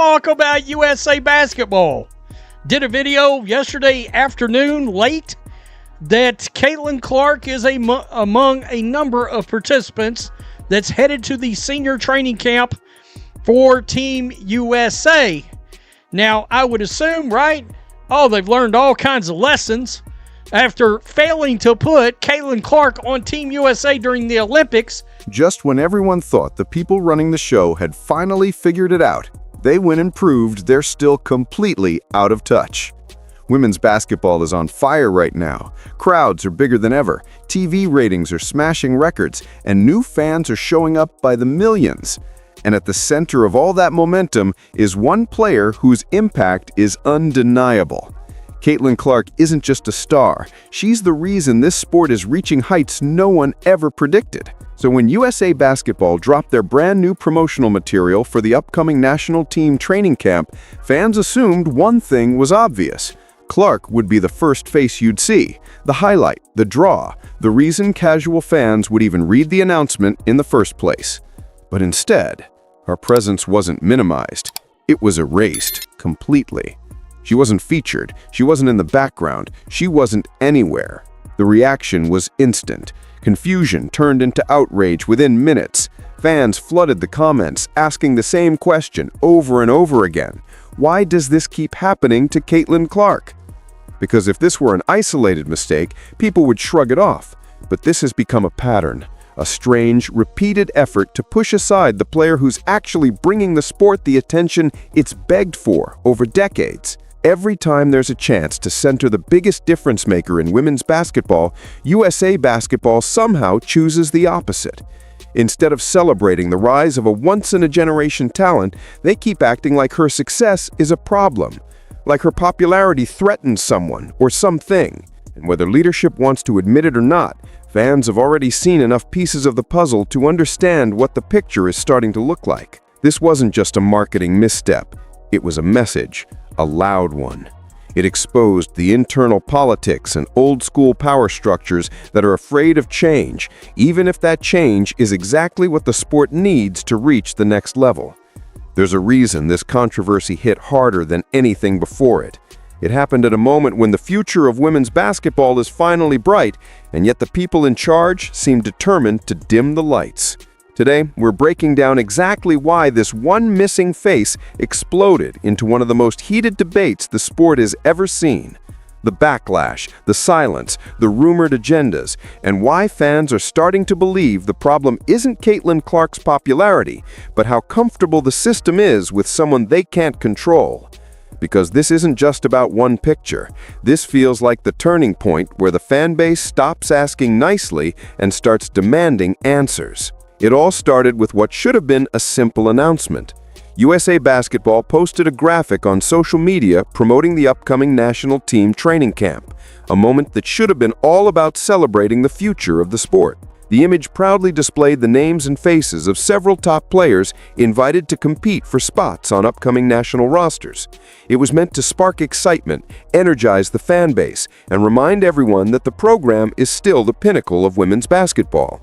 Talk about USA basketball. Did a video yesterday afternoon late that Caitlin Clark is among a number of participants that's headed to the senior training camp for Team USA. Now, I would assume, right? Oh, they've learned all kinds of lessons after failing to put Caitlin Clark on Team USA during the Olympics. Just when everyone thought the people running the show had finally figured it out, they went and proved they're still completely out of touch. Women's basketball is on fire right now. Crowds are bigger than ever, TV ratings are smashing records, and new fans are showing up by the millions. And at the center of all that momentum is one player whose impact is undeniable. Caitlin Clark isn't just a star, she's the reason this sport is reaching heights no one ever predicted. So when USA Basketball dropped their brand new promotional material for the upcoming national team training camp, fans assumed one thing was obvious. Clark would be the first face you'd see, the highlight, the draw, the reason casual fans would even read the announcement in the first place. But instead, her presence wasn't minimized, it was erased completely. She wasn't featured, she wasn't in the background, she wasn't anywhere. The reaction was instant. Confusion turned into outrage within minutes. Fans flooded the comments, asking the same question over and over again. Why does this keep happening to Caitlin Clark? Because if this were an isolated mistake, people would shrug it off. But this has become a pattern, a strange, repeated effort to push aside the player who's actually bringing the sport the attention it's begged for over decades. Every time there's a chance to center the biggest difference maker in women's basketball, USA Basketball somehow chooses the opposite. Instead of celebrating the rise of a once-in-a-generation talent, they keep acting like her success is a problem, like her popularity threatens someone or something. And whether leadership wants to admit it or not, fans have already seen enough pieces of the puzzle to understand what the picture is starting to look like. This wasn't just a marketing misstep, it was a message. A loud one. It exposed the internal politics and old-school power structures that are afraid of change, even if that change is exactly what the sport needs to reach the next level. There's a reason this controversy hit harder than anything before it. It happened at a moment when the future of women's basketball is finally bright, and yet the people in charge seem determined to dim the lights. Today, we're breaking down exactly why this one missing face exploded into one of the most heated debates the sport has ever seen. The backlash, the silence, the rumored agendas, and why fans are starting to believe the problem isn't Caitlin Clark's popularity, but how comfortable the system is with someone they can't control. Because this isn't just about one picture. This feels like the turning point where the fan base stops asking nicely and starts demanding answers. It all started with what should have been a simple announcement. USA Basketball posted a graphic on social media promoting the upcoming national team training camp, a moment that should have been all about celebrating the future of the sport. The image proudly displayed the names and faces of several top players invited to compete for spots on upcoming national rosters. It was meant to spark excitement, energize the fan base, and remind everyone that the program is still the pinnacle of women's basketball.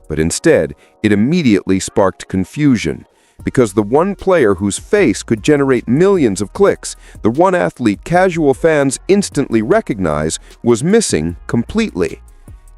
But instead, it immediately sparked confusion, because the one player whose face could generate millions of clicks, the one athlete casual fans instantly recognize, was missing completely.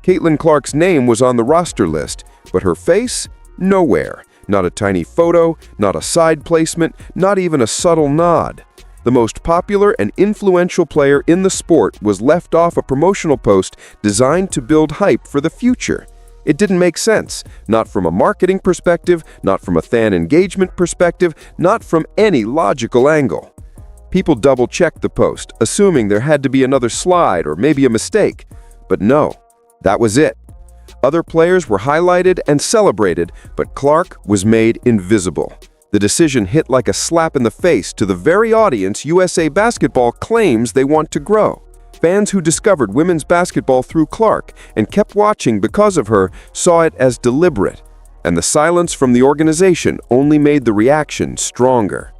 Caitlin Clark's name was on the roster list, but her face? Nowhere. Not a tiny photo, not a side placement, not even a subtle nod. The most popular and influential player in the sport was left off a promotional post designed to build hype for the future. It didn't make sense, not from a marketing perspective, not from a fan engagement perspective, not from any logical angle. People double-checked the post, assuming there had to be another slide or maybe a mistake. But no, that was it. Other players were highlighted and celebrated, but Clark was made invisible. The decision hit like a slap in the face to the very audience USA Basketball claims they want to grow. Fans who discovered women's basketball through Clark and kept watching because of her saw it as deliberate, and the silence from the organization only made the reaction stronger.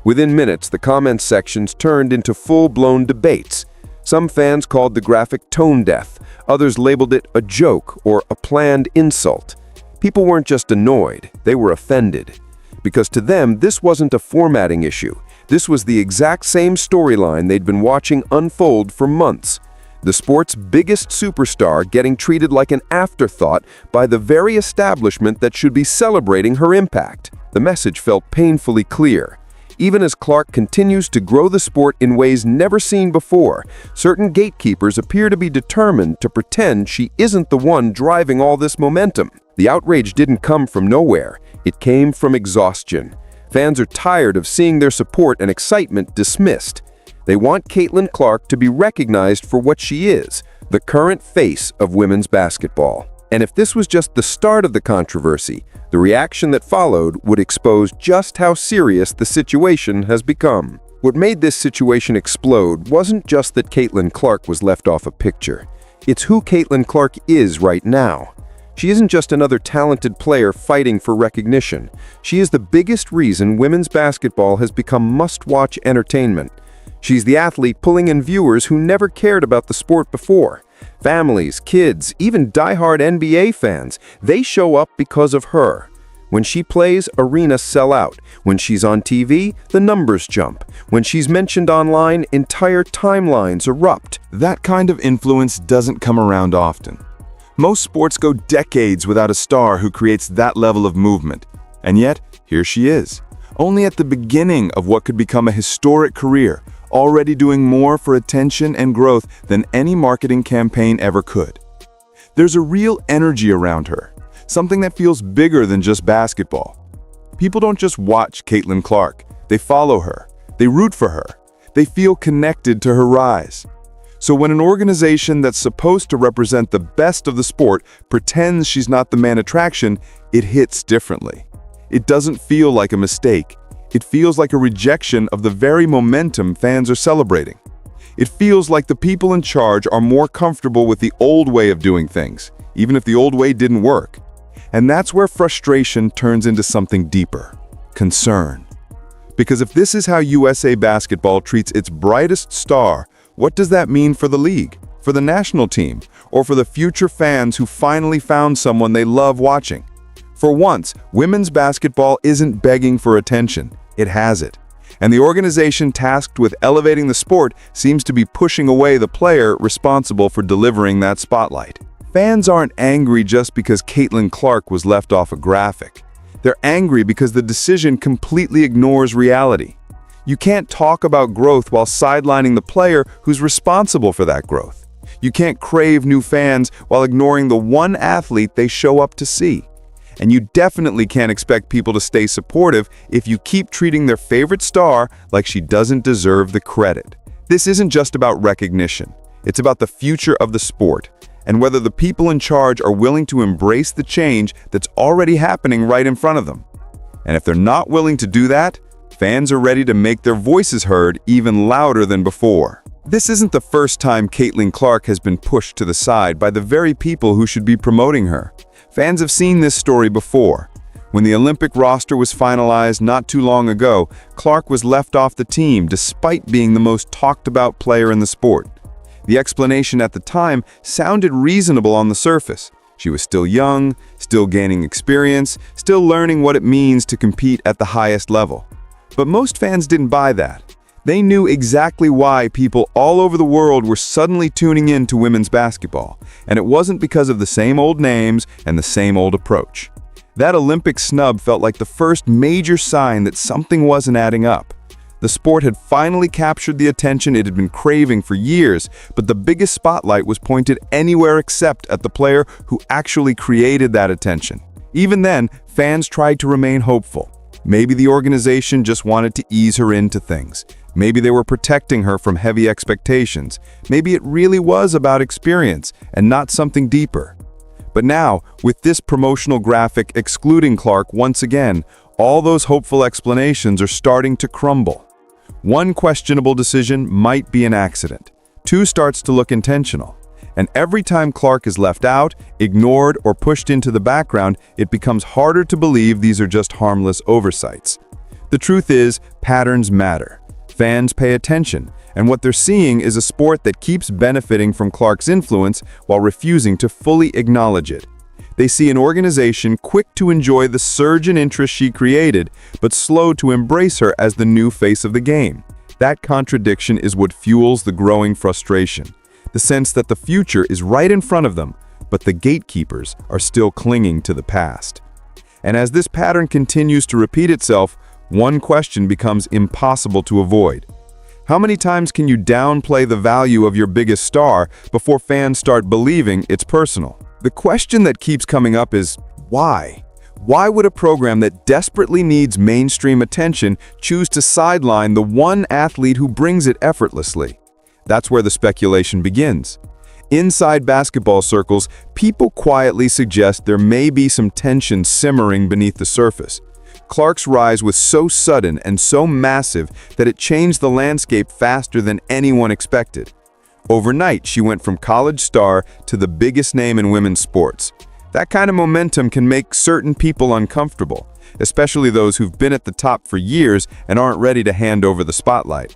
Within minutes, the comments sections turned into full-blown debates. Some fans called the graphic tone deaf, others labeled it a joke or a planned insult. People weren't just annoyed, they were offended. because to them, this wasn't a formatting issue. This was the exact same storyline they'd been watching unfold for months. The sport's biggest superstar getting treated like an afterthought by the very establishment that should be celebrating her impact. The message felt painfully clear. Even as Clark continues to grow the sport in ways never seen before, certain gatekeepers appear to be determined to pretend she isn't the one driving all this momentum. The outrage didn't come from nowhere. It came from exhaustion. Fans are tired of seeing their support and excitement dismissed. They want Caitlin Clark to be recognized for what she is, the current face of women's basketball. And if this was just the start of the controversy, the reaction that followed would expose just how serious the situation has become. What made this situation explode wasn't just that Caitlin Clark was left off a picture. It's who Caitlin Clark is right now. She isn't just another talented player fighting for recognition. She is the biggest reason women's basketball has become must-watch entertainment. She's the athlete pulling in viewers who never cared about the sport before. Families, kids, even die-hard NBA fans, they show up because of her. When she plays, arenas sell out. When she's on TV, the numbers jump. When she's mentioned online, entire timelines erupt. That kind of influence doesn't come around often. Most sports go decades without a star who creates that level of movement. And yet, here she is, only at the beginning of what could become a historic career, already doing more for attention and growth than any marketing campaign ever could. There's a real energy around her, something that feels bigger than just basketball. People don't just watch Caitlin Clark, they follow her, they root for her, they feel connected to her rise. So when an organization that's supposed to represent the best of the sport pretends she's not the main attraction, it hits differently. It doesn't feel like a mistake. It feels like a rejection of the very momentum fans are celebrating. It feels like the people in charge are more comfortable with the old way of doing things, even if the old way didn't work. And that's where frustration turns into something deeper: concern. Because if this is how USA Basketball treats its brightest star, what does that mean for the league, for the national team, or for the future fans who finally found someone they love watching? For once, women's basketball isn't begging for attention, it has it. And the organization tasked with elevating the sport seems to be pushing away the player responsible for delivering that spotlight. Fans aren't angry just because Caitlin Clark was left off a graphic. They're angry because the decision completely ignores reality. You can't talk about growth while sidelining the player who's responsible for that growth. You can't crave new fans while ignoring the one athlete they show up to see. And you definitely can't expect people to stay supportive if you keep treating their favorite star like she doesn't deserve the credit. This isn't just about recognition. It's about the future of the sport, and whether the people in charge are willing to embrace the change that's already happening right in front of them. And if they're not willing to do that, fans are ready to make their voices heard even louder than before. This isn't the first time Caitlin Clark has been pushed to the side by the very people who should be promoting her. Fans have seen this story before. When the Olympic roster was finalized not too long ago, Clark was left off the team despite being the most talked about player in the sport. The explanation at the time sounded reasonable on the surface. She was still young, still gaining experience, still learning what it means to compete at the highest level. But most fans didn't buy that. They knew exactly why people all over the world were suddenly tuning in to women's basketball, and it wasn't because of the same old names and the same old approach. That Olympic snub felt like the first major sign that something wasn't adding up. The sport had finally captured the attention it had been craving for years, but the biggest spotlight was pointed anywhere except at the player who actually created that attention. Even then, fans tried to remain hopeful. Maybe the organization just wanted to ease her into things. Maybe they were protecting her from heavy expectations. Maybe it really was about experience and not something deeper. But now, with this promotional graphic excluding Clark once again, all those hopeful explanations are starting to crumble. One questionable decision might be an accident. Two starts to look intentional. And every time Clark is left out, ignored, or pushed into the background, it becomes harder to believe these are just harmless oversights. The truth is, patterns matter. Fans pay attention, and what they're seeing is a sport that keeps benefiting from Clark's influence while refusing to fully acknowledge it. They see an organization quick to enjoy the surge in interest she created, but slow to embrace her as the new face of the game. That contradiction is what fuels the growing frustration. The sense that the future is right in front of them, but the gatekeepers are still clinging to the past. And as this pattern continues to repeat itself, one question becomes impossible to avoid. How many times can you downplay the value of your biggest star before fans start believing it's personal? The question that keeps coming up is, why? Why would a program that desperately needs mainstream attention choose to sideline the one athlete who brings it effortlessly? That's where the speculation begins. Inside basketball circles, people quietly suggest there may be some tension simmering beneath the surface. Clark's rise was so sudden and so massive that it changed the landscape faster than anyone expected. Overnight, she went from college star to the biggest name in women's sports. That kind of momentum can make certain people uncomfortable, especially those who've been at the top for years and aren't ready to hand over the spotlight.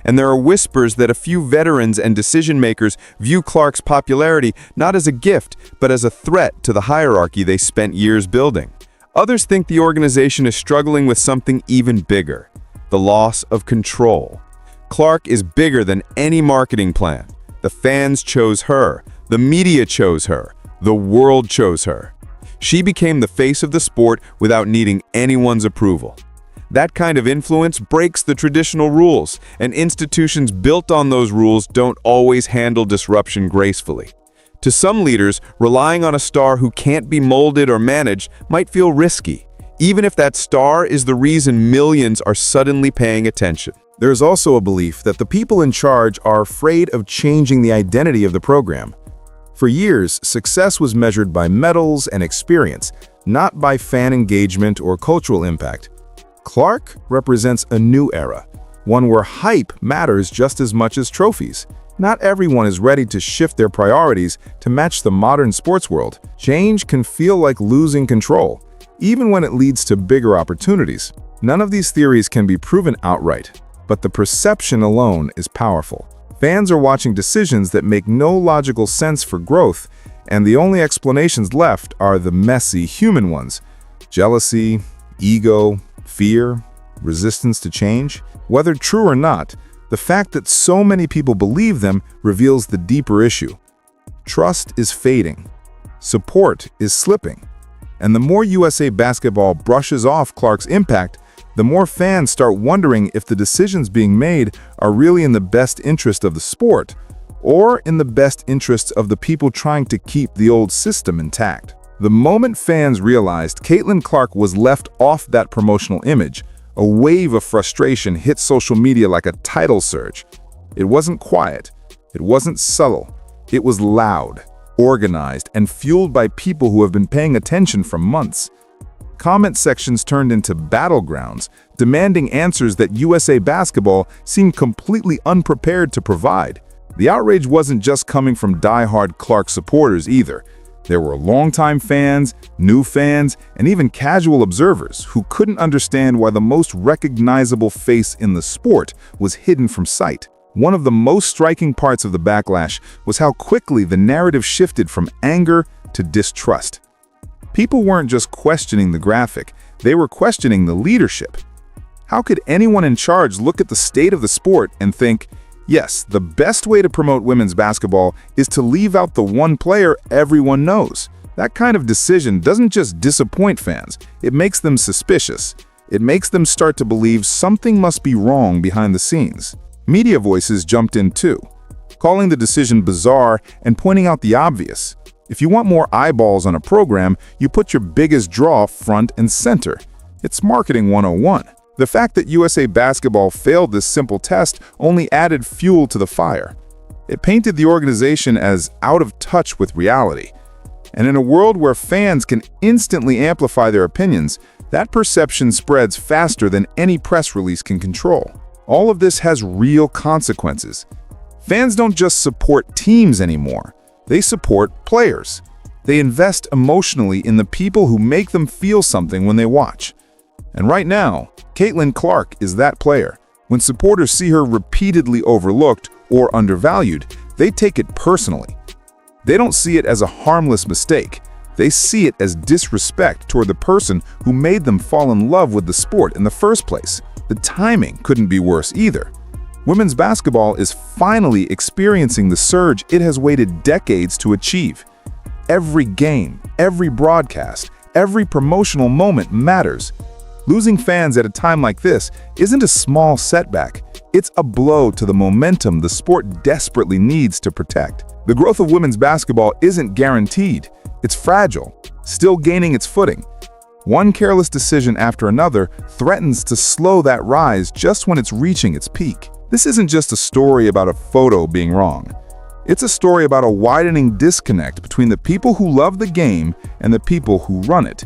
And there are whispers that a few veterans and decision-makers view Clark's popularity not as a gift, but as a threat to the hierarchy they spent years building. Others think the organization is struggling with something even bigger: the loss of control. Clark is bigger than any marketing plan. The fans chose her, the media chose her, the world chose her. She became the face of the sport without needing anyone's approval. That kind of influence breaks the traditional rules, and institutions built on those rules don't always handle disruption gracefully. To some leaders, relying on a star who can't be molded or managed might feel risky, even if that star is the reason millions are suddenly paying attention. There's also a belief that the people in charge are afraid of changing the identity of the program. For years, success was measured by medals and experience, not by fan engagement or cultural impact. Clark represents a new era, one where hype matters just as much as trophies. Not everyone is ready to shift their priorities to match the modern sports world. Change can feel like losing control, even when it leads to bigger opportunities. None of these theories can be proven outright, but the perception alone is powerful. Fans are watching decisions that make no logical sense for growth, and the only explanations left are the messy human ones: jealousy, ego, fear, resistance to change. Whether true or not, the fact that so many people believe them reveals the deeper issue. Trust is fading. Support is slipping. And the more USA Basketball brushes off Clark's impact, the more fans start wondering if the decisions being made are really in the best interest of the sport, or in the best interests of the people trying to keep the old system intact. The moment fans realized Caitlin Clark was left off that promotional image, a wave of frustration hit social media like a tidal surge. It wasn't quiet, it wasn't subtle, it was loud, organized, and fueled by people who have been paying attention for months. Comment sections turned into battlegrounds, demanding answers that USA Basketball seemed completely unprepared to provide. The outrage wasn't just coming from die-hard Clark supporters either. There were longtime fans, new fans, and even casual observers who couldn't understand why the most recognizable face in the sport was hidden from sight. One of the most striking parts of the backlash was how quickly the narrative shifted from anger to distrust. People weren't just questioning the graphic, they were questioning the leadership. How could anyone in charge look at the state of the sport and think, yes, the best way to promote women's basketball is to leave out the one player everyone knows? That kind of decision doesn't just disappoint fans, it makes them suspicious. It makes them start to believe something must be wrong behind the scenes. Media voices jumped in too, calling the decision bizarre and pointing out the obvious. If you want more eyeballs on a program, you put your biggest draw front and center. It's marketing 101. The fact that USA Basketball failed this simple test only added fuel to the fire. It painted the organization as out of touch with reality. And in a world where fans can instantly amplify their opinions, that perception spreads faster than any press release can control. All of this has real consequences. Fans don't just support teams anymore. They support players. They invest emotionally in the people who make them feel something when they watch. And right now, Caitlin Clark is that player. When supporters see her repeatedly overlooked or undervalued, they take it personally. They don't see it as a harmless mistake. They see it as disrespect toward the person who made them fall in love with the sport in the first place. The timing couldn't be worse either. Women's basketball is finally experiencing the surge it has waited decades to achieve. Every game, every broadcast, every promotional moment matters. Losing fans at a time like this isn't a small setback. It's a blow to the momentum the sport desperately needs to protect. The growth of women's basketball isn't guaranteed. It's fragile, still gaining its footing. One careless decision after another threatens to slow that rise just when it's reaching its peak. This isn't just a story about a photo being wrong. It's a story about a widening disconnect between the people who love the game and the people who run it.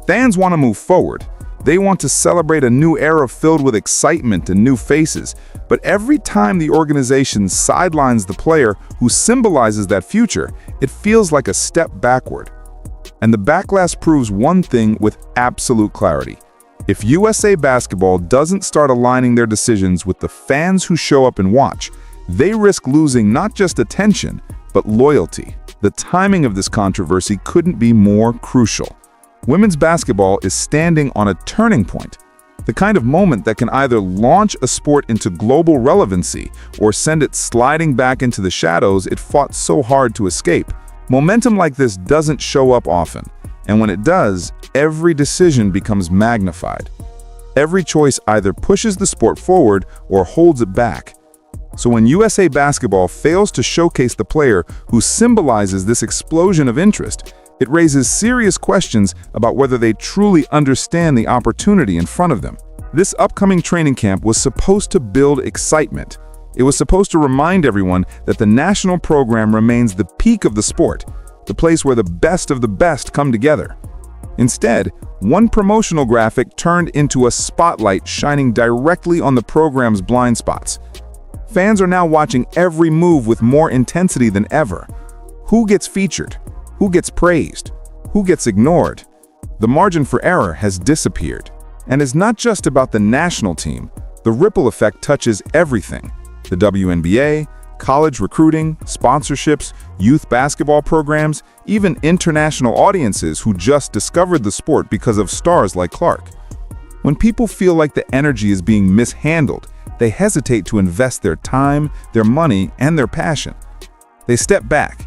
Fans want to move forward. They want to celebrate a new era filled with excitement and new faces. But every time the organization sidelines the player who symbolizes that future, it feels like a step backward. And the backlash proves one thing with absolute clarity. If USA Basketball doesn't start aligning their decisions with the fans who show up and watch, they risk losing not just attention, but loyalty. The timing of this controversy couldn't be more crucial. Women's basketball is standing on a turning point, the kind of moment that can either launch a sport into global relevancy or send it sliding back into the shadows it fought so hard to escape. Momentum like this doesn't show up often, and when it does, every decision becomes magnified. Every choice either pushes the sport forward or holds it back. So when USA Basketball fails to showcase the player who symbolizes this explosion of interest, it raises serious questions about whether they truly understand the opportunity in front of them. This upcoming training camp was supposed to build excitement. It was supposed to remind everyone that the national program remains the peak of the sport, the place where the best of the best come together. Instead, one promotional graphic turned into a spotlight shining directly on the program's blind spots. Fans are now watching every move with more intensity than ever. Who gets featured? Who gets praised? Who gets ignored? The margin for error has disappeared. And it's not just about the national team. The ripple effect touches everything. The WNBA, college recruiting, sponsorships, youth basketball programs, even international audiences who just discovered the sport because of stars like Clark. When people feel like the energy is being mishandled, they hesitate to invest their time, their money, and their passion. They step back.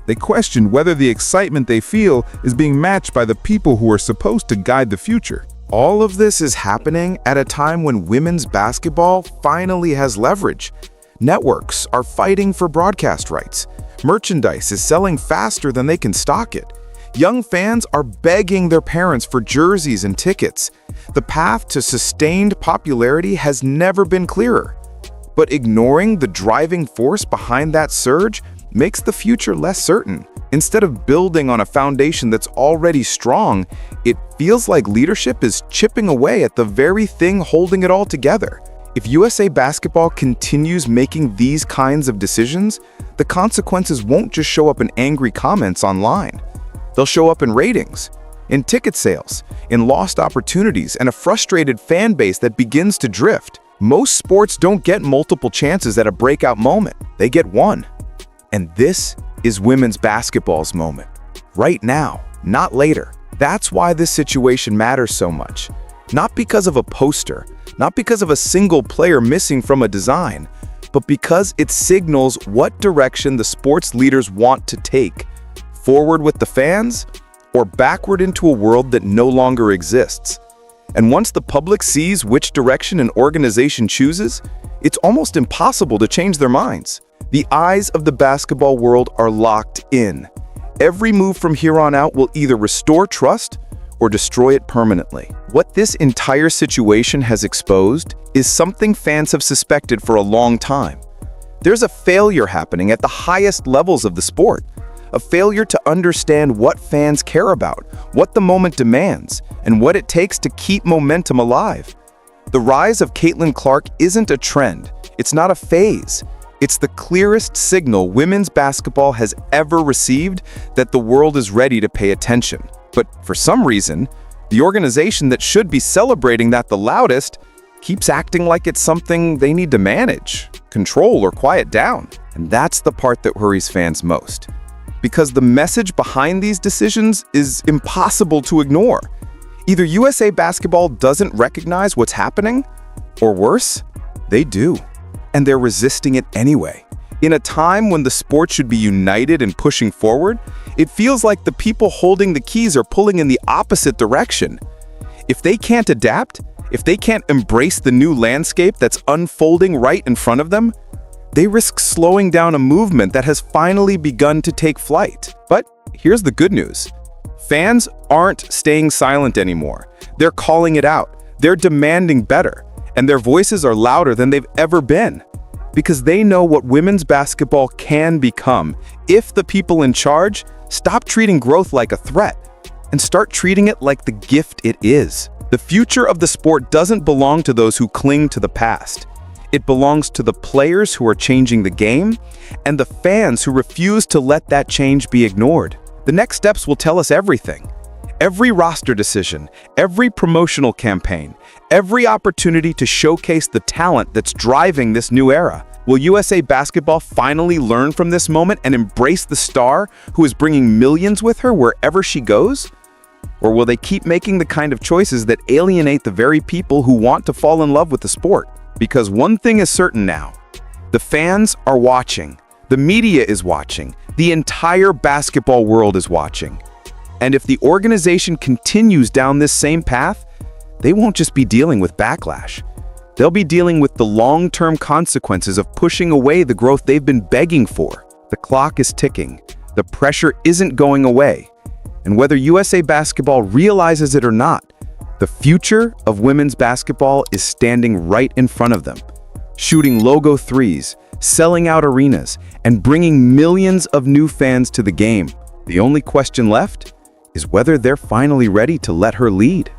They question whether the excitement they feel is being matched by the people who are supposed to guide the future. All of this is happening at a time when women's basketball finally has leverage. Networks are fighting for broadcast rights. Merchandise is selling faster than they can stock it. Young fans are begging their parents for jerseys and tickets. The path to sustained popularity has never been clearer. But ignoring the driving force behind that surge makes the future less certain. Instead of building on a foundation that's already strong, it feels like leadership is chipping away at the very thing holding it all together. If USA Basketball continues making these kinds of decisions, the consequences won't just show up in angry comments online. They'll show up in ratings, in ticket sales, in lost opportunities, and a frustrated fan base that begins to drift. Most sports don't get multiple chances at a breakout moment. They get one. And this is women's basketball's moment. Right now, not later. That's why this situation matters so much. Not because of a poster, not because of a single player missing from a design, but because it signals what direction the sports leaders want to take. Forward with the fans, or backward into a world that no longer exists. And once the public sees which direction an organization chooses, it's almost impossible to change their minds. The eyes of the basketball world are locked in. Every move from here on out will either restore trust or destroy it permanently. What this entire situation has exposed is something fans have suspected for a long time. There's a failure happening at the highest levels of the sport. A failure to understand what fans care about, what the moment demands, and what it takes to keep momentum alive. The rise of Caitlin Clark isn't a trend. It's not a phase. It's the clearest signal women's basketball has ever received that the world is ready to pay attention. But for some reason, the organization that should be celebrating that the loudest keeps acting like it's something they need to manage, control, or quiet down. And that's the part that worries fans most. because the message behind these decisions is impossible to ignore. Either USA Basketball doesn't recognize what's happening, or worse, they do, and they're resisting it anyway. In a time when the sport should be united and pushing forward, it feels like the people holding the keys are pulling in the opposite direction. If they can't adapt, if they can't embrace the new landscape that's unfolding right in front of them, they risk slowing down a movement that has finally begun to take flight. But here's the good news. Fans aren't staying silent anymore. They're calling it out. They're demanding better, and their voices are louder than they've ever been. Because they know what women's basketball can become if the people in charge stop treating growth like a threat and start treating it like the gift it is. The future of the sport doesn't belong to those who cling to the past. It belongs to the players who are changing the game and the fans who refuse to let that change be ignored. The next steps will tell us everything. Every roster decision, every promotional campaign, every opportunity to showcase the talent that's driving this new era. Will USA Basketball finally learn from this moment and embrace the star who is bringing millions with her wherever she goes? Or will they keep making the kind of choices that alienate the very people who want to fall in love with the sport? Because one thing is certain now. The fans are watching. The media is watching. The entire basketball world is watching. And if the organization continues down this same path, they won't just be dealing with backlash. They'll be dealing with the long-term consequences of pushing away the growth they've been begging for. The clock is ticking. The pressure isn't going away. And whether USA Basketball realizes it or not, the future of women's basketball is standing right in front of them. Shooting logo threes, selling out arenas, and bringing millions of new fans to the game. The only question left is whether they're finally ready to let her lead.